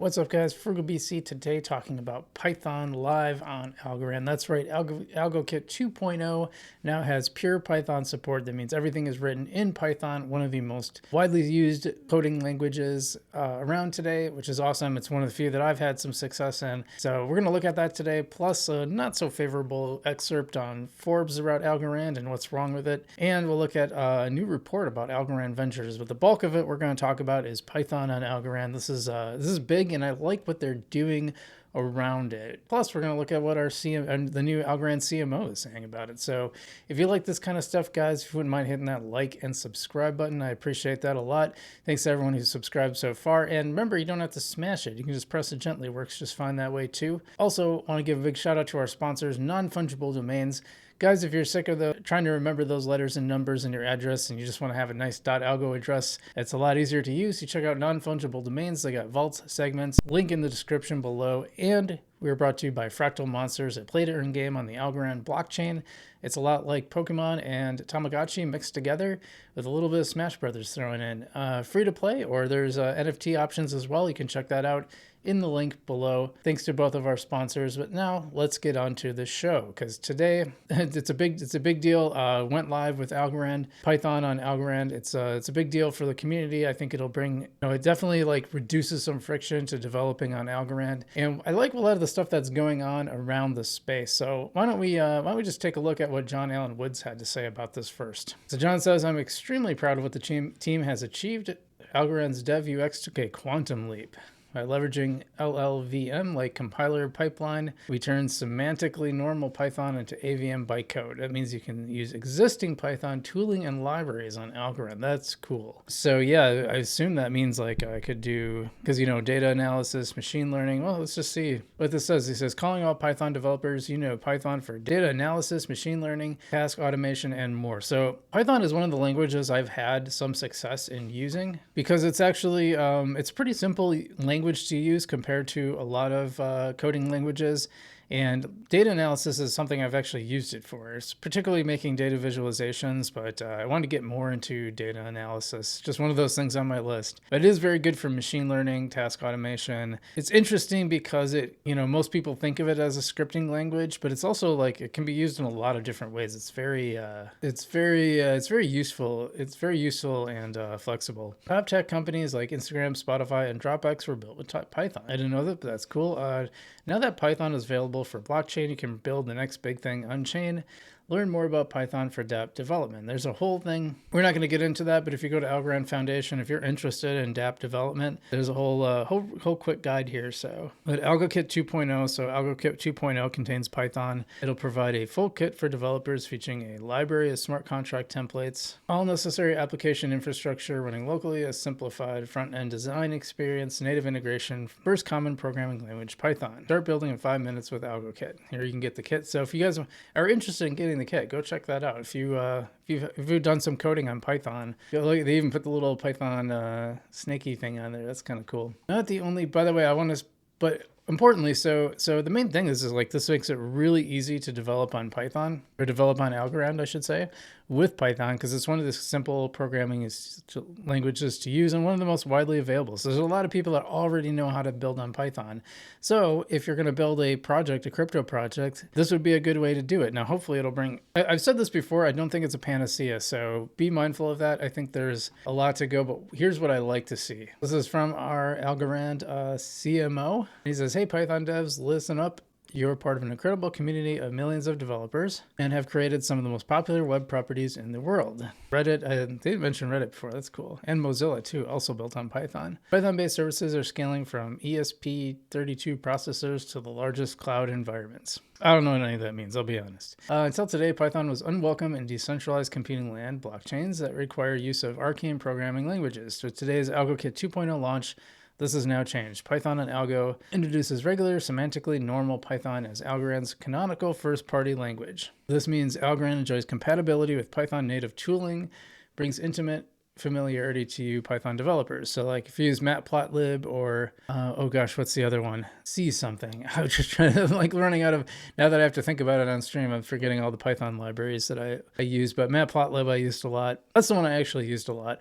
What's up, guys? Frugal BC today talking about Python live on Algorand. That's right, AlgoKit 2.0 now has pure Python support. That means everything is written in Python, one of the most widely used coding languages around today, which is awesome. It's one of the few that I've had some success in. So we're going to look at that today, plus a not so favorable excerpt on Forbes about Algorand and what's wrong with it. And we'll look at a new report about Algorand Ventures. But the bulk of it we're going to talk about is Python on Algorand. This is big, and I like what they're doing around it. Plus, we're going to look at what our the new Algorand CMO is saying about it. So if you like this kind of stuff, guys, if you wouldn't mind hitting that like and subscribe button, I appreciate that a lot. Thanks to everyone who's subscribed so far. And remember, you don't have to smash it. You can just press it gently. It works just fine that way too. Also, want to give a big shout out to our sponsors, Non-Fungible Domains. Guys, if you're sick of trying to remember those letters and numbers in your address and you just want to have a nice .algo address, it's a lot easier to use. You check out Non-Fungible Domains. They got vaults, segments, link in the description below. And we are brought to you by Fractal Monsters, a play-to-earn game on the Algorand blockchain. It's a lot like Pokemon and Tamagotchi mixed together with a little bit of Smash Brothers thrown in. Free to play, or there's NFT options as well. You can check that out in the link below. Thanks to both of our sponsors. But now let's get on to the show, because today it's a big deal. Went live with Algorand, Python on Algorand. It's a big deal for the community. I think it'll bring, it definitely like reduces some friction to developing on Algorand. And I like a lot of the stuff that's going on around the space. So why don't we just take a look at what John Allen Woods had to say about this first. So John says, "I'm extremely proud of what the team has achieved. Algorand's dev UX took a quantum leap. By leveraging LLVM like compiler pipeline, we turn semantically normal Python into AVM bytecode. That means you can use existing Python tooling and libraries on Algorand. That's cool." So yeah, I assume that means like I could do, because data analysis, machine learning. Well, let's just see what this says. He says, "Calling all Python developers, Python for data analysis, machine learning, task automation, and more." So Python is one of the languages I've had some success in using because it's actually, it's pretty simple language to use compared to a lot of coding languages. And data analysis is something I've actually used it for. It's particularly making data visualizations, but I want to get more into data analysis. Just one of those things on my list. But it is very good for machine learning, task automation. It's interesting because most people think of it as a scripting language, but it's also like it can be used in a lot of different ways. It's very useful. It's very useful and flexible. Top tech companies like Instagram, Spotify, and Dropbox were built with Python. I didn't know that, but that's cool. Now that Python is available for blockchain, you can build the next big thing on chain. Learn more about Python for dApp development. There's a whole thing. We're not going to get into that, but if you go to Algorand Foundation, if you're interested in dApp development, there's a whole quick guide here. So, but AlgoKit 2.0. So AlgoKit 2.0 contains Python. It'll provide a full kit for developers featuring a library of smart contract templates, all necessary application infrastructure running locally, a simplified front-end design experience, native integration, first common programming language, Python. Start building in 5 minutes with AlgoKit. Here you can get the kit. So if you guys are interested in getting the kit, go check that out. If you've done some coding on Python, they even put the little Python snaky thing on there. That's kind of cool. Not the only, by the way, but importantly, so the main thing is like this makes it really easy to develop on Python, or develop on Algorand, I should say, with Python, because it's one of the simple programming languages to use and one of the most widely available. So there's a lot of people that already know how to build on Python. So if you're going to build a crypto project, this would be a good way to do it. Now, hopefully it'll bring, I've said this before, I don't think it's a panacea, so be mindful of that. I think there's a lot to go, but here's what I like to see. This is from our Algorand CMO. He says, "Hey, Python devs, listen up. You're part of an incredible community of millions of developers and have created some of the most popular web properties in the world." Reddit, they didn't mention Reddit before, that's cool. And Mozilla too, also built on Python. Python-based services are scaling from ESP32 processors to the largest cloud environments. I don't know what any of that means, I'll be honest. Until today, Python was unwelcome in decentralized computing land blockchains that require use of arcane programming languages. So today's AlgoKit 2.0 launch, this has now changed. Python on Algo introduces regular, semantically normal Python as Algorand's canonical first-party language. This means Algorand enjoys compatibility with Python native tooling, brings intimate familiarity to you Python developers. So like if you use matplotlib or, oh gosh, what's the other one? C something. I was just trying to like running out of, now that I have to think about it on stream, I'm forgetting all the Python libraries that I use, but matplotlib I used a lot. That's the one I actually used a lot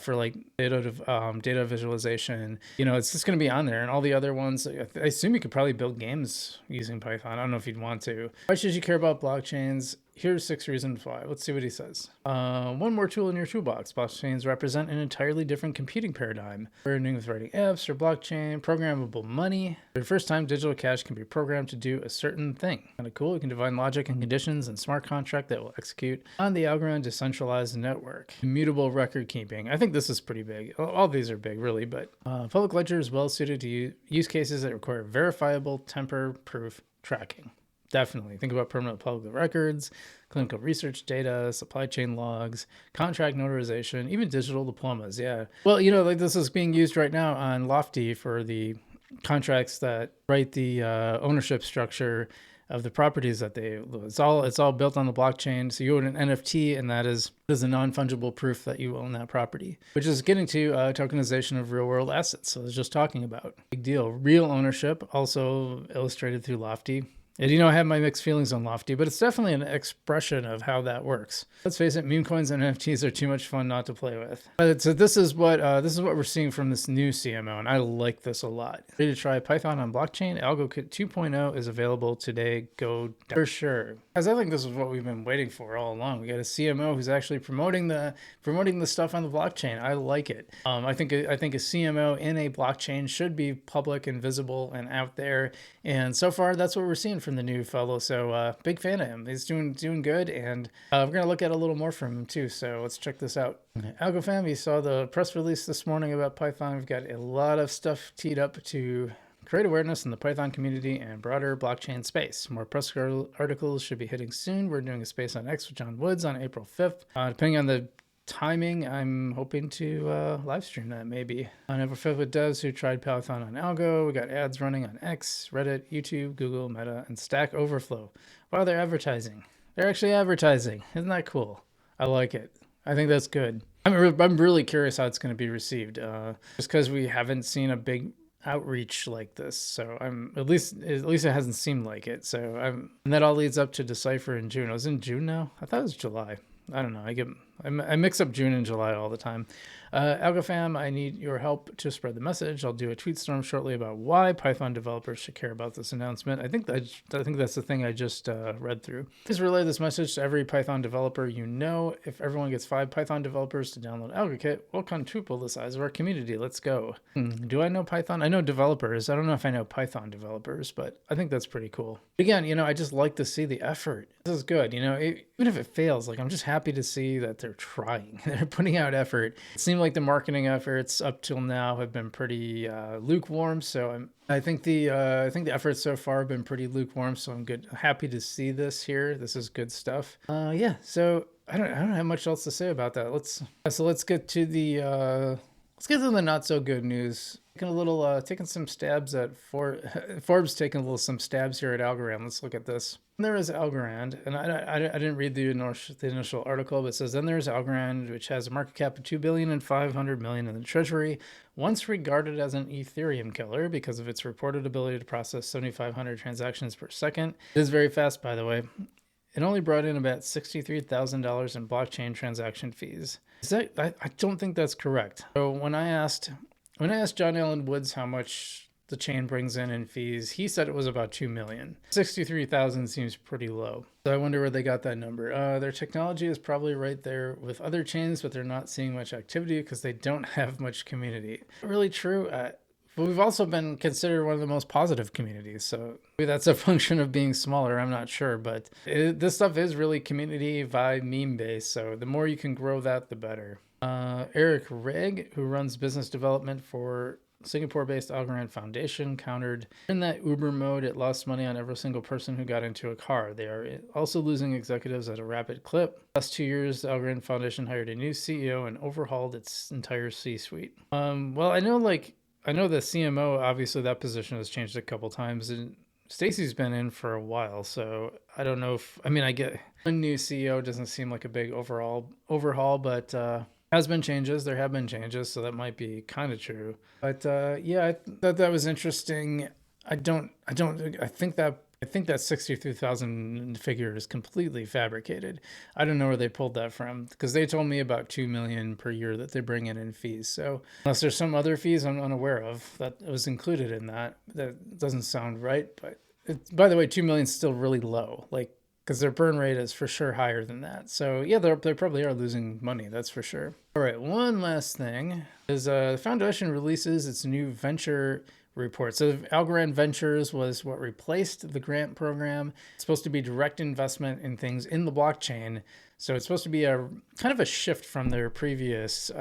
for like data visualization. You know, it's just going to be on there, and all the other ones, I assume you could probably build games using Python. I don't know if you'd want to. Why should you care about blockchains? Here's 6 reasons why. Let's see what he says. One more tool in your toolbox. Blockchains represent an entirely different computing paradigm. Learning with writing apps or blockchain, programmable money. For the first time, digital cash can be programmed to do a certain thing. Kind of cool. You can define logic and conditions in smart contract that will execute on the Algorand decentralized network. Immutable record keeping. I think this is pretty big. All these are big, really, but public ledger is well suited to use cases that require verifiable tamper-proof tracking. Definitely. Think about permanent public records, clinical research data, supply chain logs, contract notarization, even digital diplomas. Yeah. Well, you know, like this is being used right now on Lofty for the contracts that write the ownership structure of the properties that it's all built on the blockchain. So you own an NFT, and that is a non-fungible proof that you own that property, which is getting to tokenization of real world assets. So I was just talking about. Big deal. Real ownership, also illustrated through Lofty. And, you know, I have my mixed feelings on Lofty, but it's definitely an expression of how that works. Let's face it, meme coins and NFTs are too much fun not to play with. So this is what we're seeing from this new CMO, and I like this a lot. Ready to try Python on blockchain? AlgoKit 2.0 is available today. Go for sure. Because I think this is what we've been waiting for all along. We got a CMO who's actually promoting the stuff on the blockchain. I like it. I think a CMO in a blockchain should be public and visible and out there. And so far, that's what we're seeing from the new fellow. So big fan of him. He's doing good, and we're gonna look at a little more from him too. So let's check this out. Algo fam, you saw the press release this morning about Python. We've got a lot of stuff teed up to create awareness in the Python community and broader blockchain space. More press articles should be hitting soon. We're doing a space on X with John Woods on April 5th. Depending on the timing, I'm hoping to live stream that maybe. On April 5th with devs who tried Python on Algo. We got ads running on X, Reddit, YouTube, Google, Meta, and Stack Overflow. Wow, they're advertising. They're actually advertising. Isn't that cool? I like it. I think that's good. I'm really curious how it's going to be received, just because we haven't seen a big outreach like this. So I'm at least it hasn't seemed like it. So and that all leads up to Decipher in June. It was in June now. I thought it was July. I don't know. I mix up June and July all the time. Algo fam, I need your help to spread the message. I'll do a tweet storm shortly about why Python developers should care about this announcement. I think that's the thing I just read through. Please relay this message to every Python developer you know. If everyone gets 5 Python developers to download AlgoKit, we'll quadruple the size of our community. Let's go. Do I know Python? I know developers. I don't know if I know Python developers, but I think that's pretty cool. Again, you know, I just like to see the effort. This is good. You know, even if it fails, like I'm just happy to see that they're trying. They're putting out effort. It seemed like the marketing efforts up till now have been pretty lukewarm. So I think the efforts so far have been pretty lukewarm. So I'm happy to see this here. This is good stuff. Yeah. So I don't have much else to say about that. Let's get to the not so good news. Taking some stabs at Forbes, taking some stabs here at Algorand. Let's look at this. There is Algorand, and I didn't read the initial article, but it says then there's Algorand, which has a market cap of $2 billion and $500 million in the treasury. Once regarded as an Ethereum killer because of its reported ability to process 7,500 transactions per second. It is very fast, by the way. It only brought in about $63,000 in blockchain transaction fees. I don't think that's correct. So when I asked John Allen Woods how much the chain brings in fees, he said it was about 2 million. 63,000 seems pretty low. So I wonder where they got that number. Their technology is probably right there with other chains, but they're not seeing much activity because they don't have much community. Really true. But we've also been considered one of the most positive communities. So maybe that's a function of being smaller. I'm not sure, but this stuff is really community vibe meme based. So the more you can grow that, the better. Eric Reg, who runs business development for Singapore-based Algorand Foundation, countered in that Uber mode, it lost money on every single person who got into a car. They are also losing executives at a rapid clip. Last 2 years, the Algorand Foundation hired a new CEO and overhauled its entire C-suite. Well, I know the CMO, obviously that position has changed a couple times, and Stacy's been in for a while, so I don't know I get a new CEO doesn't seem like a big overhaul, but Has been changes. There have been changes, so that might be kind of true. But yeah, I thought that was interesting. I think that 63,000 figure is completely fabricated. I don't know where they pulled that from because they told me about 2 million per year that they bring in fees. So unless there's some other fees I'm unaware of that was included in that, that doesn't sound right. But by the way, 2 million is still really low. Like, because their burn rate is for sure higher than that. So yeah, they probably are losing money, that's for sure. All right, one last thing is the foundation releases its new venture report. So Algorand Ventures was what replaced the grant program. It's supposed to be direct investment in things in the blockchain. So it's supposed to be a kind of a shift from their previous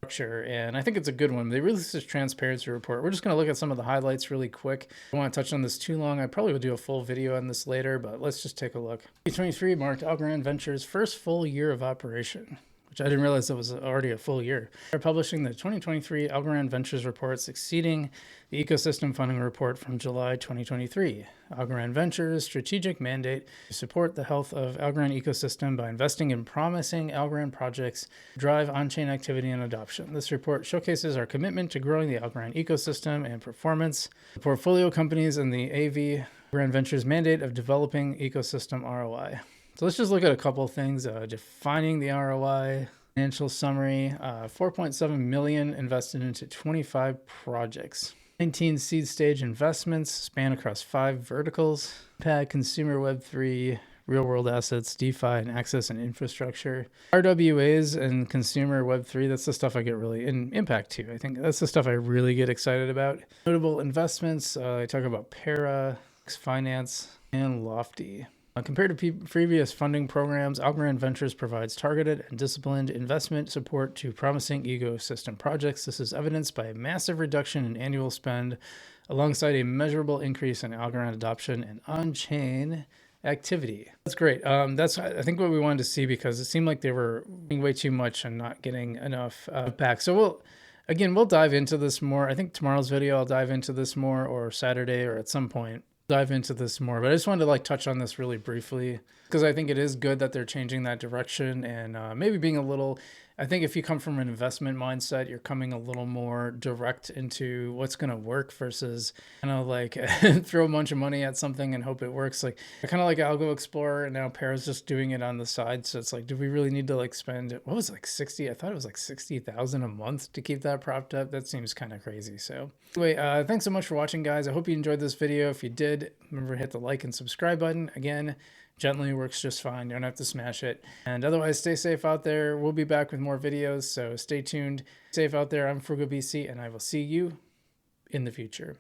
structure, and I think it's a good one. They released this transparency report. We're just going to look at some of the highlights really quick. I don't want to touch on this too long. I probably will do a full video on this later, but let's just take a look. 2023 marked Algorand Ventures' first full year of operation, which I didn't realize it was already a full year. They're publishing the 2023 Algorand Ventures report, succeeding the ecosystem funding report from July 2023. Algorand Ventures' strategic mandate to support the health of Algorand ecosystem by investing in promising Algorand projects, drive on-chain activity and adoption. This report showcases our commitment to growing the Algorand ecosystem and performance, the portfolio companies, and the AV Algorand Ventures mandate of developing ecosystem ROI. So let's just look at a couple of things. Defining the ROI, financial summary, 4.7 million invested into 25 projects. 19 seed stage investments span across 5 verticals: impact, consumer, Web3, real world assets, DeFi, and access and infrastructure. RWAs and consumer Web3, that's the stuff I get really, in impact too. I think that's the stuff I really get excited about. Notable investments, I talk about Para, Finance, and Lofty. Compared to previous funding programs, Algorand Ventures provides targeted and disciplined investment support to promising ecosystem projects. This is evidenced by a massive reduction in annual spend, alongside a measurable increase in Algorand adoption and on-chain activity. That's great. That's, I think, what we wanted to see, because it seemed like they were doing way too much and not getting enough back. So we'll dive into this more. I think tomorrow's video I'll dive into this more, or Saturday, or at some point dive into this more, but I just wanted to touch on this really briefly, because I think it is good that they're changing that direction, and maybe being a little, I think if you come from an investment mindset, you're coming a little more direct into what's going to work versus kind of throw a bunch of money at something and hope it works. Like kind of like Algo Explorer, and now Para's just doing it on the side. So it's like, do we really need to spend, what was it, 60? I thought it was 60,000 a month to keep that propped up. That seems kind of crazy. So anyway, thanks so much for watching, guys. I hope you enjoyed this video. If you did, remember to hit the like and subscribe button. Again, gently works just fine. You don't have to smash it. And otherwise, stay safe out there. We'll be back with more videos, so stay tuned. Safe out there. I'm FrugalBC, and I will see you in the future.